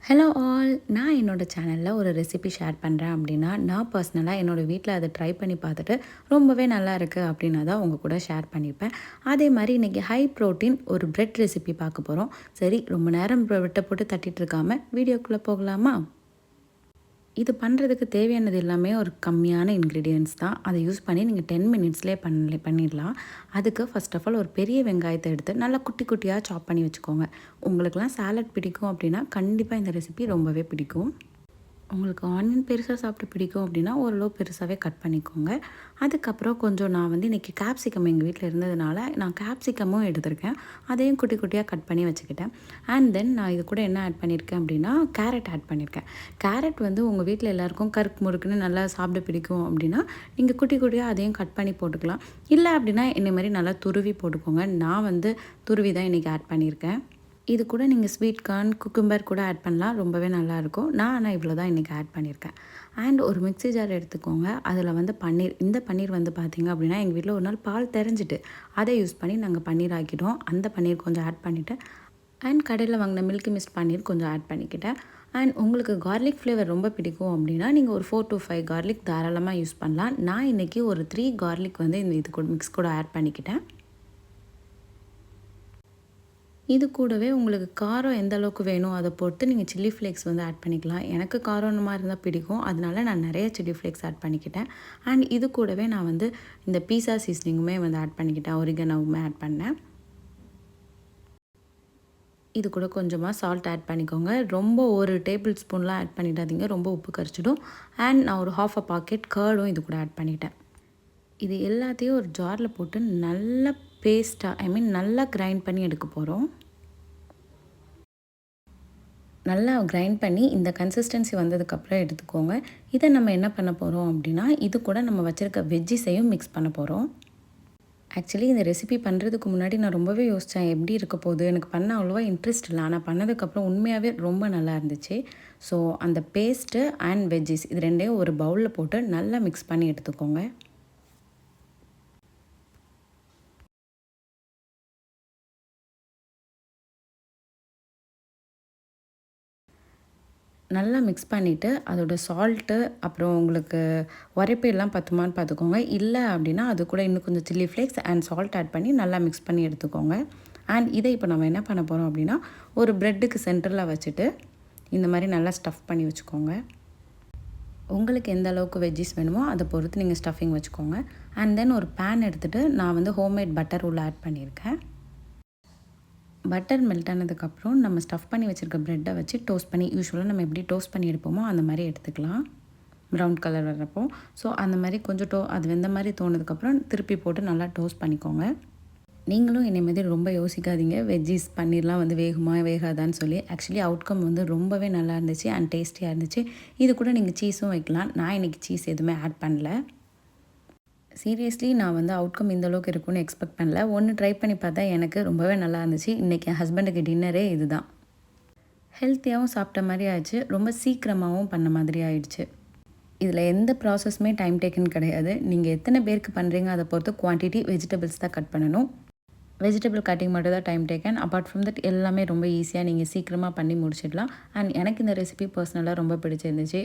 Hello all, நான் என்னோட சேனலில் ஒரு ரெசிபி ஷேர் பண்ணுறேன் அப்படின்னா, நான் பர்சனலாக என்னோடய வீட்டில் அதை ட்ரை பண்ணி பார்த்துட்டு ரொம்பவே நல்லா இருக்குது அப்படின்னா தான் உங்கள் கூட ஷேர் பண்ணிப்பேன். அதே மாதிரி இன்றைக்கி ஹை ப்ரோட்டீன் ஒரு பிரெட் ரெசிபி பார்க்க போகிறோம். சரி, ரொம்ப நேரம் விட்ட போட்டு தட்டிட்டு இருக்காமல் வீடியோக்குள்ளே போகலாமா? இது பண்ணுறதுக்கு தேவையானது எல்லாமே ஒரு கம்மியான இன்க்ரீடியன்ட்ஸ் தான். அதை யூஸ் பண்ணி நீங்கள் 10 மினிட்ஸ்லேயே பண்ணிடலாம். அதுக்கு ஃபர்ஸ்ட் ஆஃப் ஆல் ஒரு பெரிய வெங்காயத்தை எடுத்து நல்லா குட்டி குட்டியாக சாப் பண்ணி வச்சுக்கோங்க. உங்களுக்குலாம் சாலட் பிடிக்கும் அப்படின்னா கண்டிப்பாக இந்த ரெசிபி ரொம்பவே பிடிக்கும். உங்களுக்கு ஆனியன் பெருசாக சாப்பிட பிடிக்கும் அப்படின்னா ஓரளவு பெருசாகவே கட் பண்ணிக்கோங்க. அதுக்கப்புறம் கொஞ்சம் நான் இன்றைக்கி கேப்சிகம் எங்கள் வீட்டில் இருந்ததுனால நான் கேப்சிகமும் எடுத்திருக்கேன். அதையும் குட்டி குட்டியாக கட் பண்ணி வச்சுக்கிட்டேன். அண்ட் தென் நான் இது கூட என்ன ஆட் பண்ணியிருக்கேன் அப்படின்னா கேரட் ஆட் பண்ணியிருக்கேன். கேரட் உங்கள் வீட்டில் எல்லாேருக்கும் கருக்கு முறுக்குன்னு நல்லா சாப்பிட பிடிக்கும் அப்படின்னா நீங்கள் குட்டி குட்டியாக அதையும் கட் பண்ணி போட்டுக்கலாம். இல்லை அப்படின்னா என்னை மாதிரி நல்லா துருவி போட்டுக்கோங்க. நான் துருவி தான் இன்றைக்கி ஆட் பண்ணியிருக்கேன். இது கூட நீங்கள் ஸ்வீட் கார்ன், குக்கும்பர் கூட ஆட் பண்ணலாம். ரொம்பவே நல்லாயிருக்கும். ஆனால் இவ்வளோ தான் இன்றைக்கி ஆட் பண்ணியிருக்கேன். அண்ட் ஒரு மிக்ஸி ஜார் எடுத்துக்கோங்க. அதில் பன்னீர், இந்த பன்னீர் பார்த்திங்க அப்படின்னா எங்கள் வீட்டில் ஒரு நாள் பால் தெரிஞ்சிட்டு அதை யூஸ் பண்ணி நாங்கள் பன்னீர் ஆக்கிட்டோம். அந்த பன்னீர் கொஞ்சம் ஆட் பண்ணிவிட்டு அண்ட் கடையில் வாங்கின மில்கி மிஸ்ட் பன்னீர் கொஞ்சம் ஆட் பண்ணிக்கிட்டேன். அண்ட் உங்களுக்கு கார்லிக் ஃப்ளேவர் ரொம்ப பிடிக்கும் அப்படின்னா நீங்கள் ஒரு 4 to 5 கார்லிக் தாராளமாக யூஸ் பண்ணலாம். நான் இன்றைக்கி ஒரு 3 கார்லிக் இது கூட மிக்ஸ் கூட ஆட் பண்ணிக்கிட்டேன். இது கூடவே உங்களுக்கு காரம் எந்த அளவுக்கு வேணும் அதை பொறுத்து நீங்கள் சில்லி ஃப்ளேக்ஸ் ஆட் பண்ணிக்கலாம். எனக்கு காரம் இந்த மாதிரி இருந்தால் பிடிக்கும். அதனால நான் நிறைய சில்லி ஃப்ளேக்ஸ் ஆட் பண்ணிக்கிட்டேன். அண்ட் இது கூடவே நான் இந்த பீஸா சீசனிங்குமே ஆட் பண்ணிக்கிட்டேன். ஒரிகனோவுமே ஆட் பண்ணேன். இது கூட கொஞ்சமாக சால்ட் ஆட் பண்ணிக்கோங்க. ரொம்ப ஒரு டேபிள் ஸ்பூன்லாம் ஆட் பண்ணிடாதீங்க, ரொம்ப உப்பு கரிச்சிடும். அண்ட் நான் ஒரு ½ பாக்கெட் கர்டும் இது கூட ஆட் பண்ணிட்டேன். இது எல்லாத்தையும் ஒரு ஜாரில் போட்டு நல்லா பேஸ்ட்டாக நல்லா கிரைண்ட் பண்ணி எடுக்க போகிறோம். நல்லா கிரைண்ட் பண்ணி இந்த கன்சிஸ்டன்சி வந்ததுக்கப்புறம் எடுத்துக்கோங்க. இதை நம்ம என்ன பண்ண போகிறோம் அப்படின்னா இது கூட நம்ம வச்சுருக்க வெஜ்ஜிஸையும் மிக்ஸ் பண்ண போகிறோம். ஆக்சுவலி இந்த ரெசிபி பண்ணுறதுக்கு முன்னாடி நான் ரொம்பவே யோசித்தேன் எப்படி இருக்க போகுது, எனக்கு பண்ண அவ்வளோவா இன்ட்ரெஸ்ட் இல்லை. ஆனால் பண்ணதுக்கப்புறம் உண்மையாகவே ரொம்ப நல்லா இருந்துச்சு. ஸோ அந்த பேஸ்ட்டு அண்ட் வெஜ்ஜிஸ் இது ரெண்டையும் ஒரு பவுலில் போட்டு நல்லா மிக்ஸ் பண்ணி எடுத்துக்கோங்க. நல்லா மிக்ஸ் பண்ணிவிட்டு அதோட சால்ட்டு அப்புறம் உங்களுக்கு உரைப்பு எல்லாம் பத்துமான்னு பார்த்துக்கோங்க. இல்லை அப்படின்னா அது கூட இன்னும் கொஞ்சம் chilli flakes and salt add பண்ணி நல்லா மிக்ஸ் பண்ணி எடுத்துக்கோங்க. அண்ட் இதை இப்போ நம்ம என்ன பண்ண போகிறோம் அப்படின்னா ஒரு ப்ரெட்டுக்கு சென்டரில் வச்சுட்டு இந்த மாதிரி நல்லா ஸ்டஃப் பண்ணி வச்சுக்கோங்க. உங்களுக்கு எந்த அளவுக்கு வெஜ்ஜிஸ் வேணுமோ அதை பொறுத்து நீங்கள் ஸ்டஃபிங் வச்சுக்கோங்க. அண்ட் தென் ஒரு பேன் எடுத்துகிட்டு நான் ஹோம்மேட் பட்டர் உள்ள ஆட் பண்ணியிருக்கேன். பட்டர் மெல்ட் ஆனதுக்கப்புறம் நம்ம ஸ்டஃப் பண்ணி வச்சுருக்க ப்ரெட்டை வச்சு டோஸ்ட் பண்ணி யூஸ்வலாக நம்ம எப்படி டோஸ்ட் பண்ணி எடுப்போமோ அந்த மாதிரி எடுத்துக்கலாம். ப்ரௌன் கலர் வர்றப்போ ஸோ அந்த மாதிரி கொஞ்சம் அது வெந்த மாதிரி தோணுதுக்கப்புறம் திருப்பி போட்டு நல்லா டோஸ்ட் பண்ணிக்கோங்க. நீங்களும் என்னை மாதிரி ரொம்ப யோசிக்காதீங்க வெஜ்ஜீஸ் பன்னீர்லாம் வேகுமா வேகாதான்னு சொல்லி. ஆக்சுவலி அவுட்கம் ரொம்பவே நல்லா இருந்துச்சு அண்ட் டேஸ்டியாக இருந்துச்சு. இது கூட நீங்கள் சீஸும் வைக்கலாம். நான் இன்றைக்கி சீஸ் எதுவுமே ஆட் பண்ணல. சீரியஸ்லி நான் அவுட்கம் இந்த அளவுக்கு இருக்கும்னு எக்ஸ்பெக்ட் பண்ணல. ஒன்று ட்ரை பண்ணி பார்த்தா எனக்கு ரொம்பவே நல்லா இருந்துச்சு. இன்றைக்கி என் ஹஸ்பண்டுக்கு டின்னரே இதுதான். ஹெல்த்தியாகவும் சாப்பிட்ட மாதிரி ஆயிடுச்சு, ரொம்ப சீக்கிரமாகவும் பண்ண மாதிரி ஆயிடுச்சு. இதில் எந்த ப்ராசஸுமே டைம் டேக்கன் கிடையாது. நீங்கள் எத்தனை பேருக்கு பண்ணுறீங்க அதை பொறுத்து குவான்டிட்டி வெஜிடபிள்ஸ் தான் கட் பண்ணணும். வெஜிடபிள் கட்டிங் மட்டும் தான் time taken. Apart from that எல்லாமே ரொம்ப ஈஸியாக நீங்கள் சீக்கிரமாக பண்ணி முடிச்சிடலாம். அண்ட் எனக்கு இந்த ரெசிபி பர்சனலாக ரொம்ப பிடிச்சிருந்துச்சு.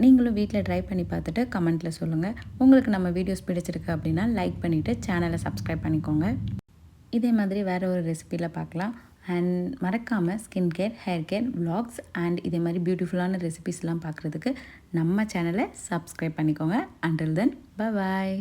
நீங்களும் வீட்டில் ட்ரை பண்ணி பார்த்துட்டு கமெண்ட்டில் சொல்லுங்கள். உங்களுக்கு நம்ம வீடியோஸ் பிடிச்சிருக்கு அப்படின்னா லைக் பண்ணிவிட்டு சேனலை சப்ஸ்கிரைப் பண்ணிக்கோங்க. இதே மாதிரி வேறு ஒரு ரெசிபியில் பார்க்கலாம். அண்ட் மறக்காமல் skin care, hair care, vlogs and இதே மாதிரி பியூட்டிஃபுல்லான ரெசிபிஸ்லாம் பார்க்குறதுக்கு நம்ம சேனலை சப்ஸ்கிரைப் பண்ணிக்கோங்க. Until then bye bye.